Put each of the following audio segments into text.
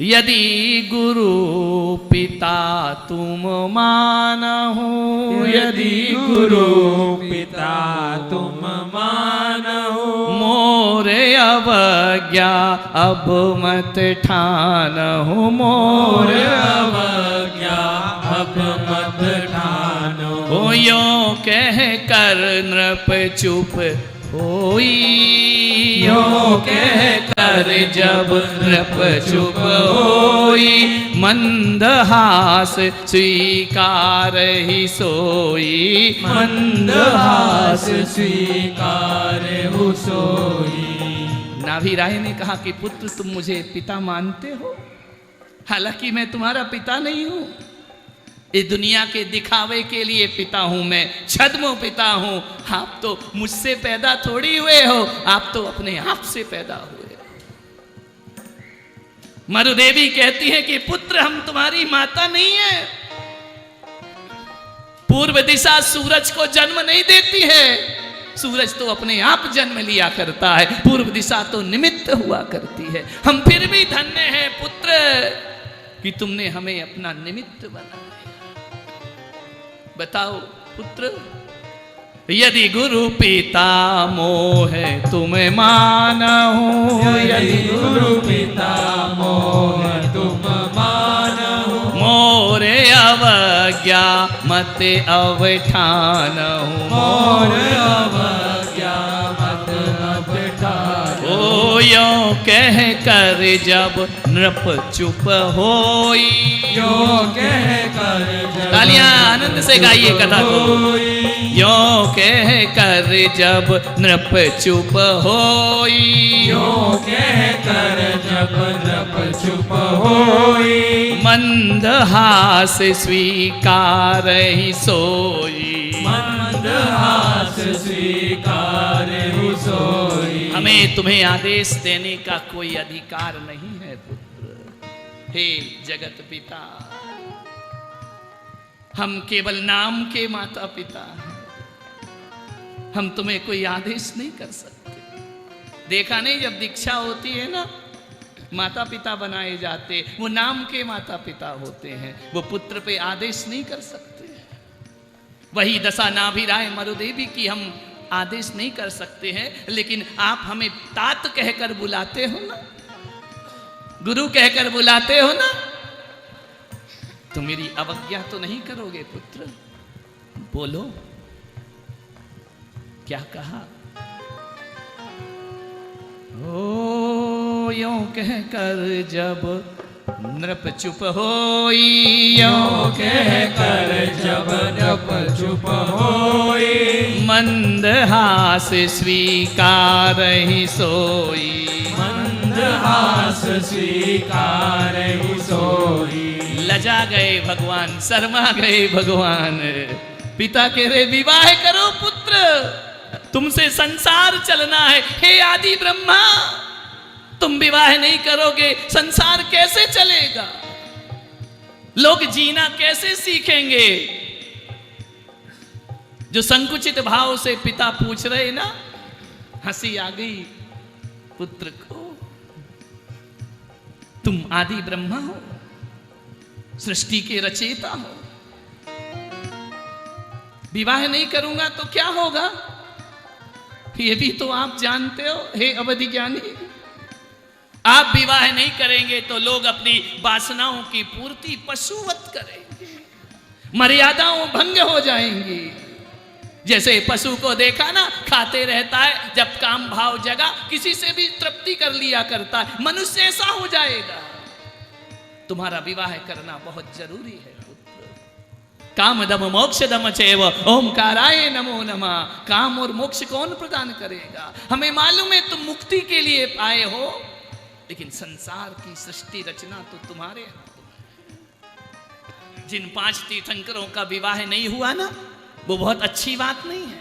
यदि गुरु पिता तुम मानहु, यदि गुरु पिता तुम मानहु, मोरे अवज्ञा अब मत ठानहु, मोरे अवज्ञा अब मत ठानो। हो यो कह कर नृप चुप होई, यो कह कर जब नृप चुप होई, मंदहास स्वीकार ही सोई, मंदहास स्वीकार हो सोई। नाभि राय ने कहा कि पुत्र तुम मुझे पिता मानते हो, हालांकि मैं तुम्हारा पिता नहीं हूं। इस दुनिया के दिखावे के लिए पिता हूं मैं, छद्म पिता हूं। आप तो मुझसे पैदा थोड़ी हुए हो, आप तो अपने आप से पैदा हुए। मरुदेवी कहती है कि पुत्र हम तुम्हारी माता नहीं है। पूर्व दिशा सूरज को जन्म नहीं देती है, सूरज तो अपने आप जन्म लिया करता है, पूर्व दिशा तो निमित्त हुआ करती है। हम फिर भी धन्य हैं पुत्र कि तुमने हमें अपना निमित्त बनाया। बताओ पुत्र, यदि गुरु पिता मोह तुम मानहु, यदि गुरु पिता मोह तुम मानहु, मोरे अवज्ञा मत अवठानहु, मोर अवज्ञा मत अवठानो। ओ यो कह कर जब नृप चुप होई, यो कह कर जब तालियां आनंद से गाइए कथा को। यो कह कर जब नृप चुप होई, यो कह कर जब नृप चुप होई, मंदहास स्वीकार ही सोई, मंदहास स्वीकार हो सोई। हमें तुम्हें आदेश देने का कोई अधिकार नहीं है पुत्र। हे जगत पिता, हम केवल नाम के माता पिता हैं, हम तुम्हें कोई आदेश नहीं कर सकते। देखा नहीं, जब दीक्षा होती है ना, माता पिता बनाए जाते, वो नाम के माता पिता होते हैं, वो पुत्र पे आदेश नहीं कर सकते। वही दशा नाभि राय मरुदेवी की हम आदेश नहीं कर सकते हैं, लेकिन आप हमें तात कहकर बुलाते हो ना, गुरु कहकर बुलाते हो ना, तो मेरी अवज्ञा तो नहीं करोगे पुत्र? बोलो क्या कहा? ओ यों कह कर जब नृप चुप होई, यों कह कर जब नृप चुप होई, मंदहास स्वीकार ही सोई, मंदहास स्वीकार ही सोई। लजा गए भगवान, शर्मा गए भगवान। पिता कह रहे विवाह करो पुत्र, तुमसे संसार चलना है। हे आदि ब्रह्मा, तुम विवाह नहीं करोगे संसार कैसे चलेगा? लोग जीना कैसे सीखेंगे? जो संकुचित भाव से पिता पूछ रहे ना, हंसी आ गई पुत्र को। तुम आदि ब्रह्मा हो, सृष्टि के रचयिता हो, विवाह नहीं करूंगा तो क्या होगा? ये भी तो आप जानते हो हे अवधि ज्ञानी। आप विवाह नहीं करेंगे तो लोग अपनी वासनाओं की पूर्ति पशुवत करेंगे, मर्यादाओं भंग हो जाएंगी। जैसे पशु को देखा ना, खाते रहता है, जब काम भाव जगा किसी से भी तृप्ति कर लिया करता है, मनुष्य ऐसा हो जाएगा। तुम्हारा विवाह करना बहुत जरूरी है पुत्र। काम दम मोक्ष दम चैव ओमकाराय नमो नमः। काम और मोक्ष कौन प्रदान करेगा? हमें मालूम है तुम मुक्ति के लिए आए हो, लेकिन संसार की सृष्टि रचना तो तुम्हारे हाथों में। जिन 5 तीर्थंकरों का विवाह नहीं हुआ ना, वो बहुत अच्छी बात नहीं है।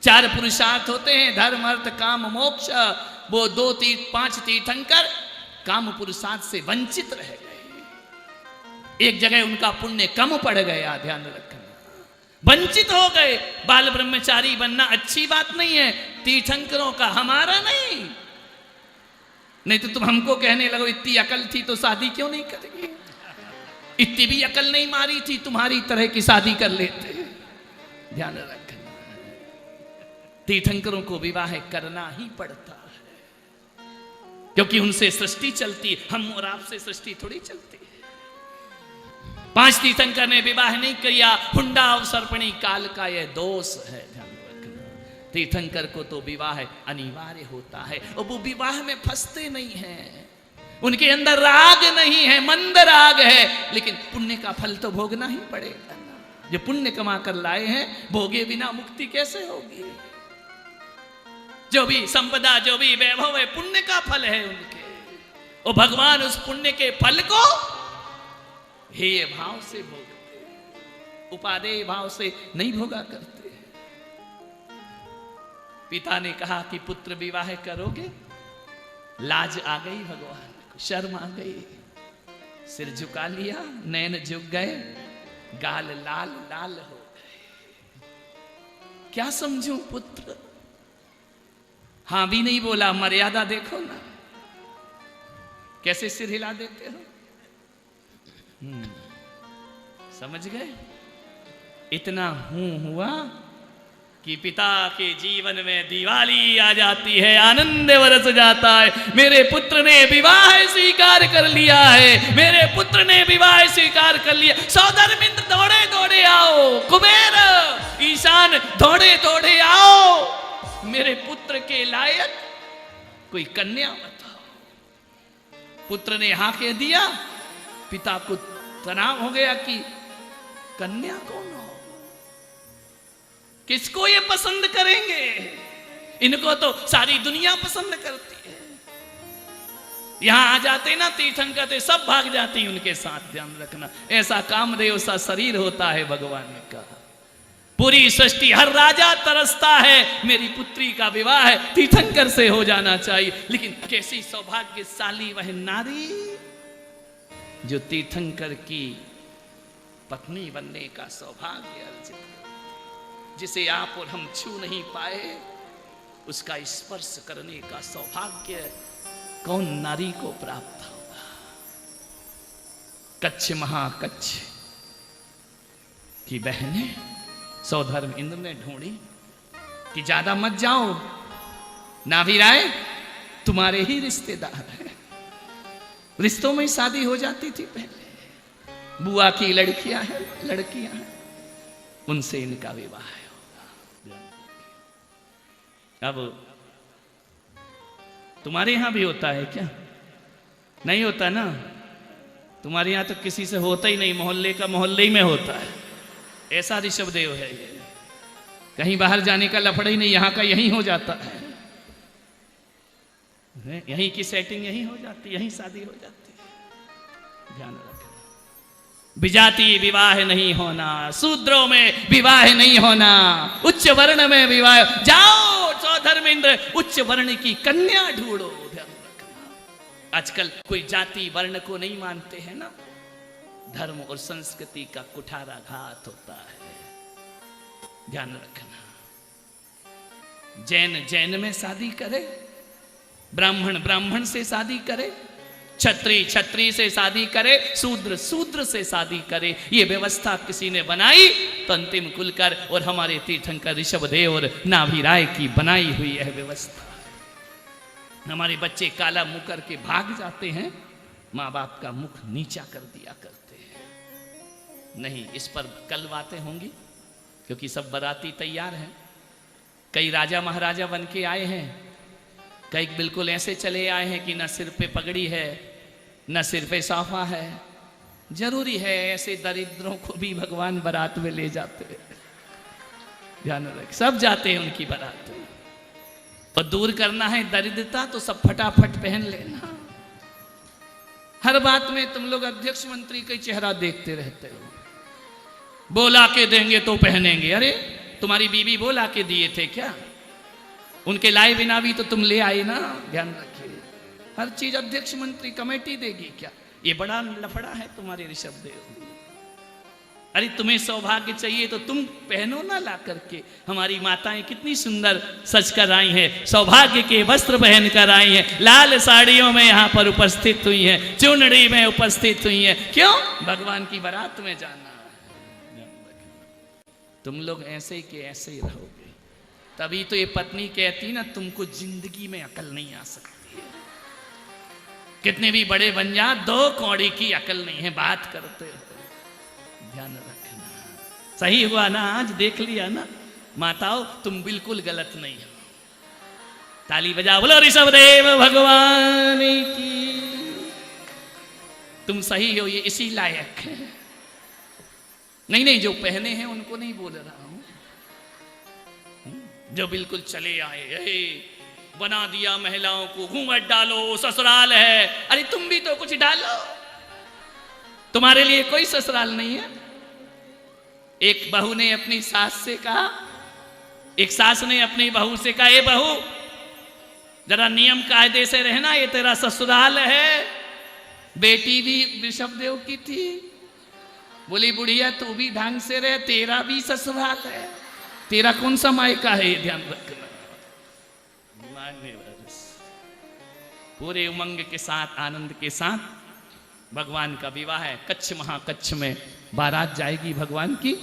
4 पुरुषार्थ होते हैं, धर्म अर्थ काम मोक्ष। वो 5 तीर्थंकर काम पुरुषार्थ से वंचित रह गए। एक जगह उनका पुण्य कम पड़ गया, ध्यान रखना, वंचित हो गए। बाल ब्रह्मचारी बनना अच्छी बात नहीं है, तीर्थंकरों का, हमारा नहीं। नहीं तो तुम हमको कहने लगो इतनी अकल थी तो शादी क्यों नहीं करेगी, इतनी भी अकल नहीं मारी थी तुम्हारी तरह की शादी कर लेते। ध्यान रखना, तीर्थंकरों को विवाह करना ही पड़ता है, क्योंकि उनसे सृष्टि चलती, हम और आपसे सृष्टि थोड़ी चलती है। 5 तीर्थंकर ने विवाह नहीं किया, हुंडा अवसर्पणी काल का यह दोष है। ध्यान रखना, तीर्थंकर को तो विवाह अनिवार्य होता है, और वो विवाह में फंसते नहीं हैं, उनके अंदर राग नहीं है, मंद राग है, लेकिन पुण्य का फल तो भोगना ही पड़ेगा ना। जो पुण्य कमा कर लाए हैं, भोगे बिना मुक्ति कैसे होगी। जो भी संपदा, जो भी वैभव है, पुण्य का फल है उनके, और भगवान उस पुण्य के फल को हेय भाव से भोगते, उपादेय भाव से नहीं भोगा करते। पिता ने कहा कि पुत्र विवाह करोगे, लाज आ गई, भगवान को शर्म आ गई, सिर झुका लिया, नैन झुक गए, गाल लाल लाल हो गए। क्या समझूं पुत्र, हां भी नहीं बोला। मर्यादा देखो ना, कैसे सिर हिला देते हो। समझ गए। इतना हुआ कि पिता के जीवन में दिवाली आ जाती है, आनंद बरस जाता है। मेरे पुत्र ने विवाह स्वीकार कर लिया है, मेरे पुत्र ने विवाह स्वीकार कर लिया। सौधर्मिंद्र दौड़े दौड़े आओ, कुबेर ईशान दौड़े दौड़े आओ, मेरे पुत्र के लायक कोई कन्या बताओ। पुत्र ने हाँ कह दिया, पिता को तनाव हो गया कि कन्या कौन हो, किसको ये पसंद करेंगे, इनको तो सारी दुनिया पसंद करती है। यहां आ जाते ना तीर्थंकर, तो सब भाग जाती उनके साथ। ध्यान रखना, ऐसा कामदेव सा शरीर होता है भगवान का। पूरी सृष्टि, हर राजा तरसता है मेरी पुत्री का विवाह तीर्थंकर से हो जाना चाहिए, लेकिन कैसी सौभाग्यशाली वह नारी जो तीर्थंकर की पत्नी बनने का सौभाग्य अर्जित करे, जिसे आप और हम छू नहीं पाए, उसका स्पर्श करने का सौभाग्य कौन नारी को प्राप्त होगा। कच्छ महाकच्छ की बहने सौधर्म इंद्र ने ढूंढी कि ज्यादा मत जाओ, नाभिराय तुम्हारे ही रिश्तेदार हैं। रिश्तों में शादी हो जाती थी पहले, बुआ की लड़कियां हैं, उनसे इनका विवाह होगा। अब तुम्हारे यहां भी होता है क्या? नहीं होता ना, तुम्हारे यहां तो किसी से होता ही नहीं, मोहल्ले का मोहल्ले ही में होता है। ऐसा ऋषभदेव है ये, कहीं बाहर जाने का लफड़ा ही नहीं, यहां का यहीं हो जाता है, यहीं की सेटिंग यहीं हो जाती, यहीं शादी हो जाती है। ध्यान रखना, विजाति विवाह नहीं होना, शूद्रों में विवाह नहीं होना, उच्च वर्ण में विवाह। जाओ सौधर्मेंद्र, उच्च वर्ण की कन्या ढूंढो। ध्यान रखना, आजकल कोई जाति वर्ण को नहीं मानते हैं ना, धर्म और संस्कृति का कुठाराघात होता है। ध्यान रखना, जैन में शादी करे, ब्राह्मण से शादी करे, क्षत्रिय से शादी करे, शूद्र से शादी करे। ये व्यवस्था किसी ने बनाई तो अंतिम कुलकर और हमारे तीर्थंकर ऋषभदेव और नाभिराय की बनाई हुई यह व्यवस्था। हमारे बच्चे काला मुंह करके भाग जाते हैं, माँ बाप का मुख नीचा कर दिया करते हैं। नहीं, इस पर कल बातें होंगी, क्योंकि सब बाराती तैयार हैं। कई राजा महाराजा बन के आए हैं, कई बिल्कुल ऐसे चले आए हैं कि न सिर पे पगड़ी है, न सिर पे साफा है। जरूरी है ऐसे दरिद्रों को भी भगवान बारात में ले जाते हैं। ध्यान रख, सब जाते हैं उनकी बारात में। और दूर करना है दरिद्रता तो सब फटाफट पहन लेना। हर बात में तुम लोग अध्यक्ष मंत्री का चेहरा देखते रहते हो, बोला के देंगे तो पहनेंगे। अरे तुम्हारी बीवी बोला के दिए थे क्या? उनके लाए बिना भी तो तुम ले आए ना। ध्यान रखिए, हर चीज अध्यक्ष मंत्री कमेटी देगी क्या? ये बड़ा लफड़ा है तुम्हारे ऋषभदेव। अरे तुम्हें सौभाग्य चाहिए तो तुम पहनो ना ला करके। हमारी माताएं कितनी सुंदर सज कर आई हैं, सौभाग्य के वस्त्र पहन कर आई हैं, लाल साड़ियों में यहाँ पर उपस्थित हुई हैं, चुनरी में उपस्थित हुई हैं। क्यों? भगवान की बारात में जाना। तुम लोग ऐसे के ऐसे ही रहोगे। तभी तो ये पत्नी कहती ना, तुमको जिंदगी में अकल नहीं आ सकती है। कितने भी बड़े बन जा, 2 कौड़ी की अकल नहीं है, बात करते हो। ध्यान रखना। सही हुआ ना? आज देख लिया ना माताओं, तुम बिल्कुल गलत नहीं हो। ताली बजाओ, बोलो ऋषभदेव भगवान की। तुम सही हो, ये इसी लायक है। नहीं, जो पहने हैं उनको नहीं बोल रहा हूं, जो बिल्कुल चले आए, बना दिया महिलाओं को, घूंघट डालो, ससुराल है। अरे तुम भी तो कुछ डालो, तुम्हारे लिए कोई ससुराल नहीं है। एक बहू ने अपनी सास से कहा, एक सास ने अपनी बहू से कहा, ए बहू जरा नियम कायदे से रहना, ये तेरा ससुराल है। बेटी भी ऋषभदेव की थी, बोली बुढ़िया तू भी ढंग से रह, तेरा भी ससुराल है। तेरा कौन सा मायका है, ये ध्यान रखना। पूरे उमंग के साथ, आनंद के साथ भगवान का विवाह है। कच्छ महाकच्छ में बारात जाएगी भगवान की।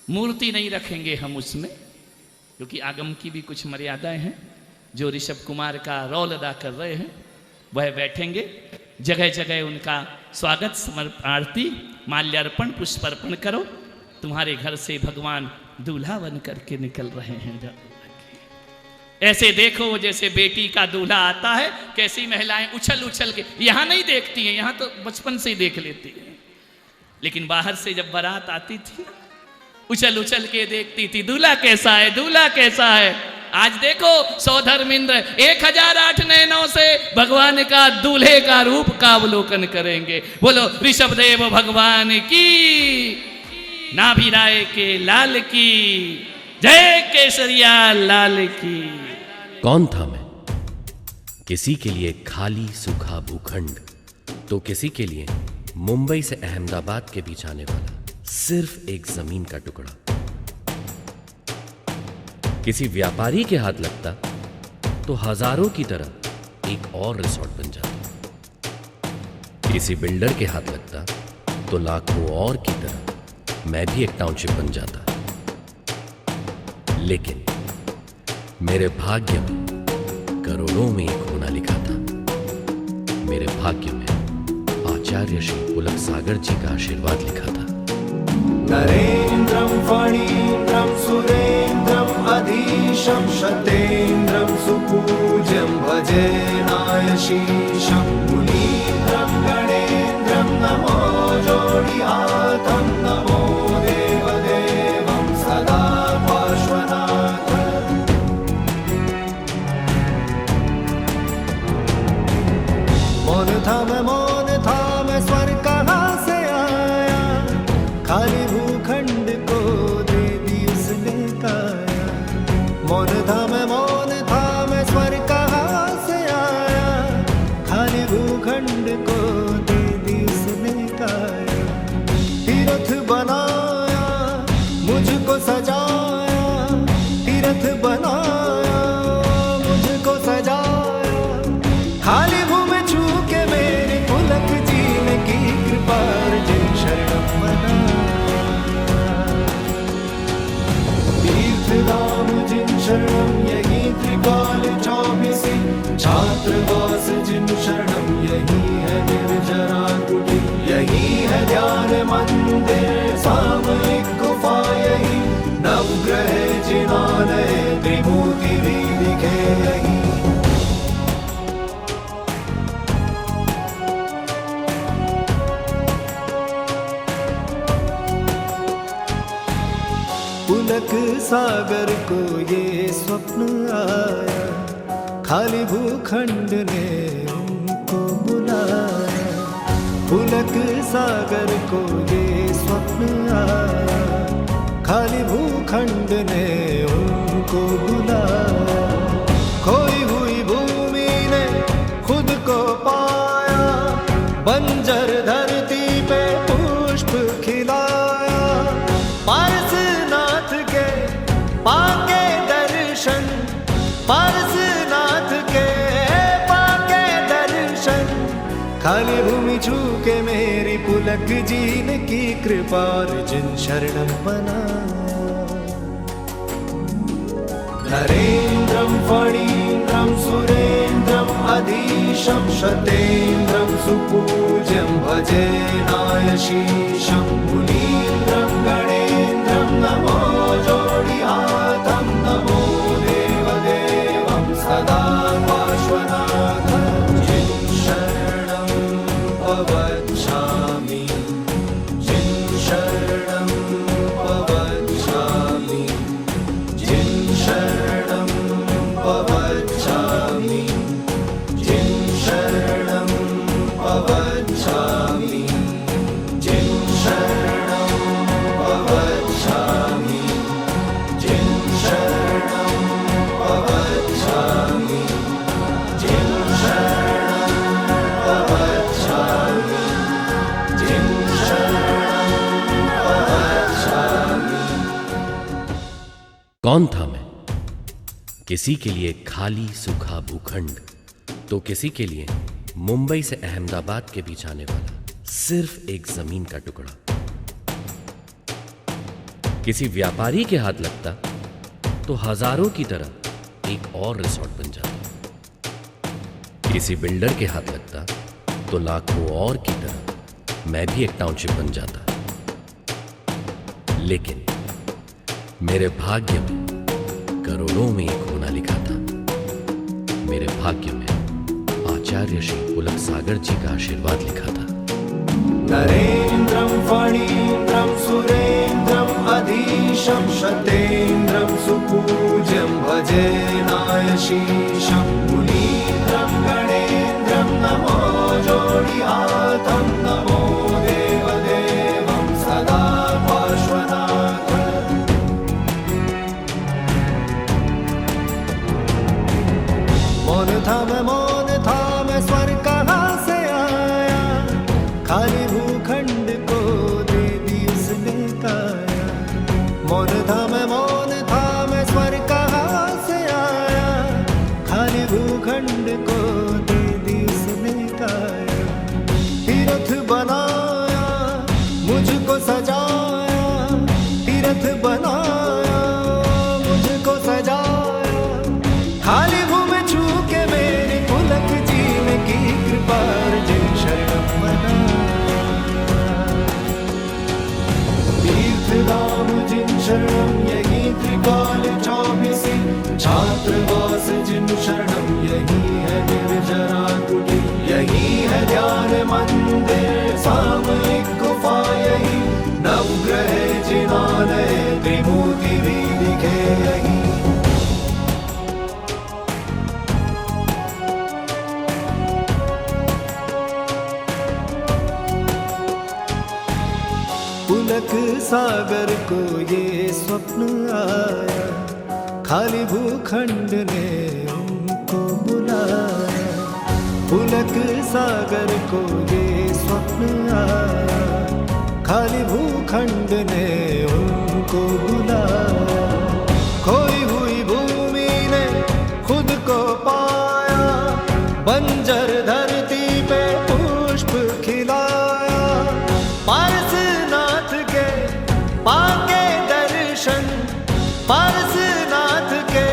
मूर्ति नहीं रखेंगे हम उसमें, क्योंकि आगम की भी कुछ मर्यादाएं हैं। जो ऋषभ कुमार का रोल अदा कर रहे हैं वह बैठेंगे। जगह जगह उनका स्वागत, समर्पणार्थी, माल्यार्पण, पुष्पार्पण करो। तुम्हारे घर से भगवान दूल्हा बन करके निकल रहे हैं। ऐसे देखो जैसे बेटी का दूल्हा आता है, कैसी महिलाएं उछल उछल के, यहां नहीं देखती हैं, यहां तो बचपन से ही देख लेती हैं, लेकिन बाहर से जब बारात आती थी उछल उछल के देखती थी, दूल्हा कैसा है, दूल्हा कैसा है। आज देखो सौधर्मिंद्र 1008 नयनों से भगवान का दूल्हे का रूप का अवलोकन करेंगे। बोलो ऋषभदेव भगवान की, नाभि राय के लाल की जय, केसरिया लाल की। कौन था मैं? किसी के लिए खाली सूखा भूखंड, तो किसी के लिए मुंबई से अहमदाबाद के बीच आने वाला सिर्फ एक जमीन का टुकड़ा। किसी व्यापारी के हाथ लगता तो हजारों की तरह एक और रिसोर्ट बन जाता। किसी बिल्डर के हाथ लगता तो लाखों और की तरह मैं भी एक टाउनशिप बन जाता। लेकिन मेरे भाग्य में करोड़ों में एक होना लिखा था। मेरे भाग्य में आचार्य श्री पुलक सागर जी का आशीर्वाद लिखा था। नरेन्द्रं फणीन्द्रं सुरेन्द्रं अधीशं शतेन्द्रं सुपूज्यं भजे नायशीशं मुनीन्द्रं गणेन्द्रं नमो जोडिहातं नमो देवदेवं सदा पार्श्वनाथ। मौन था मैं स्वर्ग कहाँ से आया, खाली भूखंड को दे दी उसने काया। मौन था मैं स्वर्ग कहाँ से आया, खाली भूखंड को दे दी उसने काया। तीर्थ बनाया मुझको सजाया, तीर्थ बनाया मुझको सजाया। खाली भूमि छू के मेरे पुलक जी ने की कृपा, अर्जुन शरणम मनाया। तीर्थधाम जिन शरणम यही त्रिकाल चौबीसी, छात्रवास जिन शरणम यही है निर्जरा कुटी। यही है ध्यान मंदिर सामयिक गुफा, यही नवग्रह जिनालय त्रिमूर्ति भी दिखे यही। पुलक सागर को ये स्वप्न आया, खाली भूखंड ने उनको बुलाया। पुलक सागर को ये स्वप्न आया, खाली भूखंड ने उनको बुलाया। खोई हुई भूमि ने खुद को पाया, बंजर धरती पे पुष्प खिलाया। पुलक जीने की कृपा जिन शरणं बनाया। नरेन्द्रं फणीन्द्रं सुरेन्द्रम् अधीशं शतेन्द्रं सुपूज्यं भजे नायशीशं मुनीन्द्रं गणेन्द्रं नमो जोडिहातं नमो देवदेवं सदा पार्श्वनाथं जिन शरणं प्रवक्ष्यामि जिन शरणं प्रवक्ष्यामि जिन शरणं प्रवक्ष्यामि जिन शरणं प्रवक्ष्यामि जिन शरणं प्रवक्ष्यामि जिन शरणं प्रवक्ष्यामि जिन शरणं प्रवक्ष्यामि जिन शरणं प्रवक्ष्यामि। कौन था मैं? किसी के लिए खाली सूखा भूखंड, तो किसी के लिए मुंबई से अहमदाबाद के बीच आने वाला सिर्फ एक जमीन का टुकड़ा। किसी व्यापारी के हाथ लगता तो हजारों की तरह एक और रिसोर्ट बन जाता। किसी बिल्डर के हाथ लगता तो लाखों और की तरह मैं भी एक टाउनशिप बन जाता। लेकिन मेरे भाग्य में करोड़ों में एक होना लिखा था। मेरे भाग्य में आचार्य श्री पुलक सागर जी का आशीर्वाद लिखा था। नरेन्द्रं फणीन्द्रं सुरेन्द्रम् अधीशं शतेन्द्रं सुपूज्यं भजे नायशीशं मुनीन्द्रं गणेन्द्रं नमो जोडिहातं नमो देवदेवं सदा पार्श्वनाथं। मौन था मैं स्वर्ग कहाँ से आया, खाली भूखंड को दे दी उसने काया। मौन था मैं स्वर्ग कहाँ से आया, खाली भूखंड को दे दी उसने काया। तीर्थ बनाया मुझको सजाया, तीर्थ बनाया मुझको सजाया। खाली भूमि छू के मेरे पुलक जीने की कृपा जिन शरणं बनाया। तीर्थधाम जिन शरणं यही त्रिकाल चौबीसी, छात्रवास जिन शरणं यही है निर्जरा कुटी, यही है ध्यान मंदिर सामयिक गुफा, यही नवग्रह जिनालय त्रिमूर्ति भी दिखे यही। पुलक सागर को ये स्वप्न आया, खाली भूखंड ने उनको बुलाया। पुलक सागर को ये स्वप्न आया, खाली भूखंड ने उनको बुलाया। खोई हुई भूमि ने खुद को पाया, बंजर धरती पे पुष्प खिलाया। पारसनाथ के पाके दर्शन, पारसनाथ के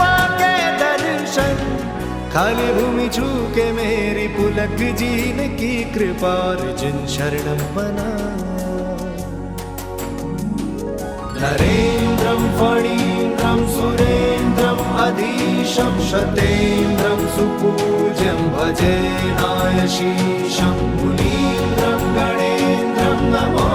पाके दर्शन। खाली भूमि छू के मेरी पुलक जीने की कृपा जिन शरणं बनाया। नरेन्द्रं फणीन्द्रं सुरेन्द्रम् अधीशं शतेन्द्रं सुपूज्यं भजे नायशीशं मुनीन्द्रं गणेन्द्रं नमो